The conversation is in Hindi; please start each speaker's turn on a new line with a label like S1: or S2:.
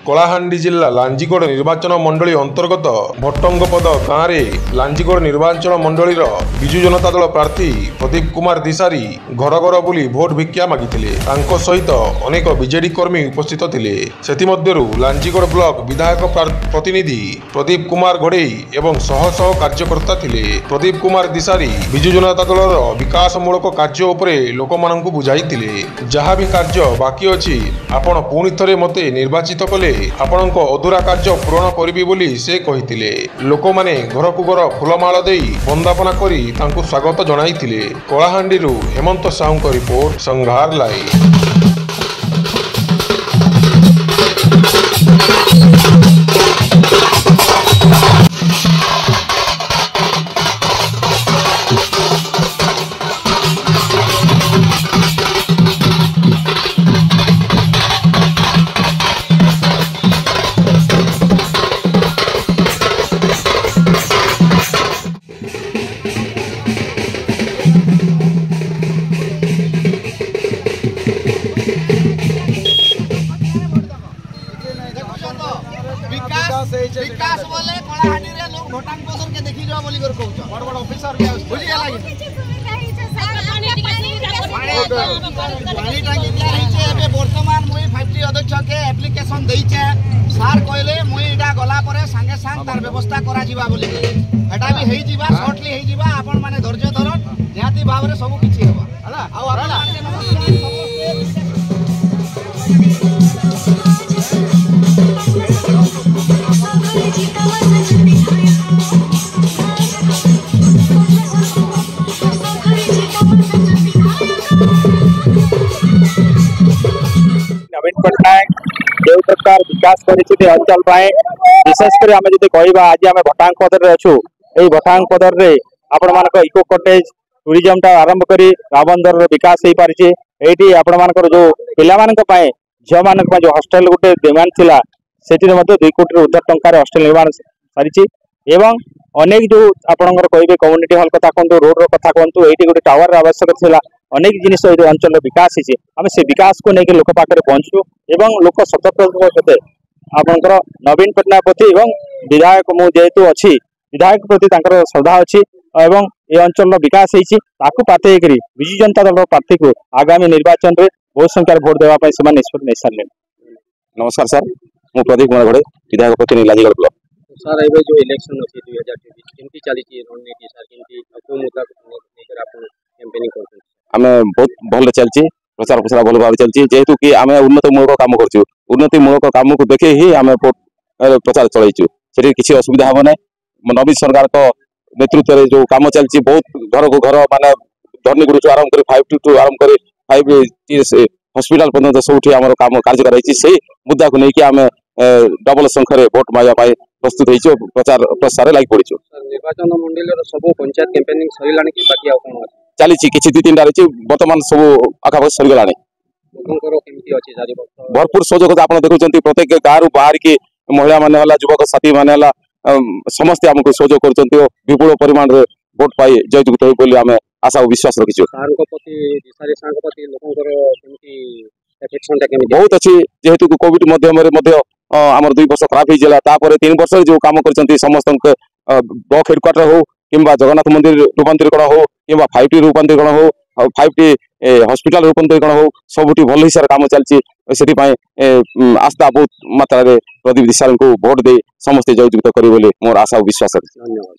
S1: कलाहांडी जिला लांजीगड़ निर्वाचन मंडली अंतर्गत भट्टंगपद गाँव में लांजीगड़ निर्वाचन मंडलीर विजु जनता दल प्रार्थी प्रदीप कुमार दिसारी घर घर बुली भोट भिक्षा मागिथिले। तांको सहित अनेक बीजेडी कर्मी उपस्थित थिले। सेथिमध्यरु लांजीगड़ ब्लॉक विधायक प्रतिनिधि प्रदीप कुमार घोड़े एवं शह शह कार्यकर्ता थिले। प्रदीप कुमार दिसारी विजु जनता दलर विकासमूलक कार्य उपरे लोकमानंकु बुझाइथिले। जहाँ भी कार्य बाकी अछि आपण पुणी थरे मते निर्वाचित कले आपणक अधूरा कार्य पूरण करिबी बोली से कहिथिले। लोक माने घर को घर फूलमाल देई वंदापना करी तांकु स्वागत जणाइथिले। कलाहांडीरू हेमंत साहूଙ୍କ रिपोर्ट संघार लाइव।
S2: विकास बोले कलाहांडी रे लोग भोटांग बसर के देखि जाओ बोली कर कहउछ बड़ बड़ ऑफिसर के बुझि गेला पानी टांगी दिया रही एबे वर्तमान मुई 5T अध्यक्ष के एप्लीकेशन देई छे। सार कहले मुई इडा गला परे संगे संग तार व्यवस्था करा जीवा बोली एटा भी हेई जीवा शॉर्टली हेई जीवा आपण माने धैर्य धरन निहाती भाव रे सब किछि हेबा हला आ आपण
S3: नवीन पट्टनायक जो प्रकार विकास कर अंचल विशेषकर आम जो कहवा आज आम भटांग पदर अच्छु ये भटांग पदर रे आपण मान इको कटेज टूरिज्म टा आरंभ कर गाँव बंदर विकास हो पारिछे। एठी आपण मान जो पिला झील मान जो हॉस्टेल गोटे डिमांड थिला सेठी 2 कोटी ऊर्ध्व टंकार हॉस्टेल निर्माण सारी एवं अनेक जो आपंकर कहे कम्युनिटी हॉल कथा कहतु रोड कथा कहतु ये गोटे टावर आवश्यक थिला अनेक जिनिस अंचल विकास होती आम से विकास को लेकिन लोक पाखे पहुंचु एवं लोक सतर्क आपंकर नवीन पट्टनायक प्रति एवं विधायक मु जेहेतु अच्छी विधायक प्रति श्रद्धा अच्छी एवं ये अंचल विकास होती प्रार्थी होकर विजु जनता दल प्रार्थी को आगामी निर्वाचन में बहुत संख्यार भोट देवाई से निष्पत्ति नहीं सारे।
S4: नमस्कार सर, मु प्रदीप कुमार घोड़े विधायक प्रतिनिधि लांजीगड़ ब्लॉक।
S3: सर ए जो इलेक्शन अच्छे 2024 केमती चली रणनीति सर केमती को मुद्दा लेकर आपण कैंपेनिंग करते
S4: आमे बहुत भल चलची प्रचार प्रसार भल भाव चलची जेहेतु कि आमे उन्नति मूलक काम करछु उन्नति मूलक काम को देखे ही आमे प्रचार चलैछु सेठी किछि असुविधा हो नै। नवीन सरकार को नेतृत्व रे जो काम चलची बहुत घर को घर माने धरनी गुरु आरंभ कर 5T टू आरंभ कर 5 हॉस्पिटल पर्यंत सबुठी आमर काम कार्य कराई से मुद्दा को लेकिन आमे डबल संख्या भोट माया प्रस्तुत हो प्रचार प्रसार लगी पड़ू।
S3: निर्वाचन मंडल सब पंचायत कैंपेनिंग सरिलानी कि बाकी आ कोन
S4: चली किसी 2-3टा रही बर्तमान सब आखापाखि सरीगला भरपूर सहयोग आप देखुं प्रत्येक गाँव बाहर की महिला माने युवक साथी माने समस्ते आमको सहयोग कर विपुल परिमाण भोट पाई जयजुक्त हो आम आशा और विश्वास रखीचु। बहुत अच्छी जेहेतु कोविड मध्यम आम 2 वर्ष खराब होता 3 वर्ष जो काम कर समस्त ब्लॉक हेडक्वार्टर हो कि जगन्नाथ मंदिर रूपांतरीकरण हो कि 5T रूपांतरीकरण हो 5T हॉस्पिटल रूपांतरीकरण हो सबुठी भल हिसाब से काम चलती आस्था बहुत मात्रा प्रदीप दिसारी को भोट दे समस्ते जयजुक्त करेंगे मोर आशा और विश्वास।
S3: धन्यवाद।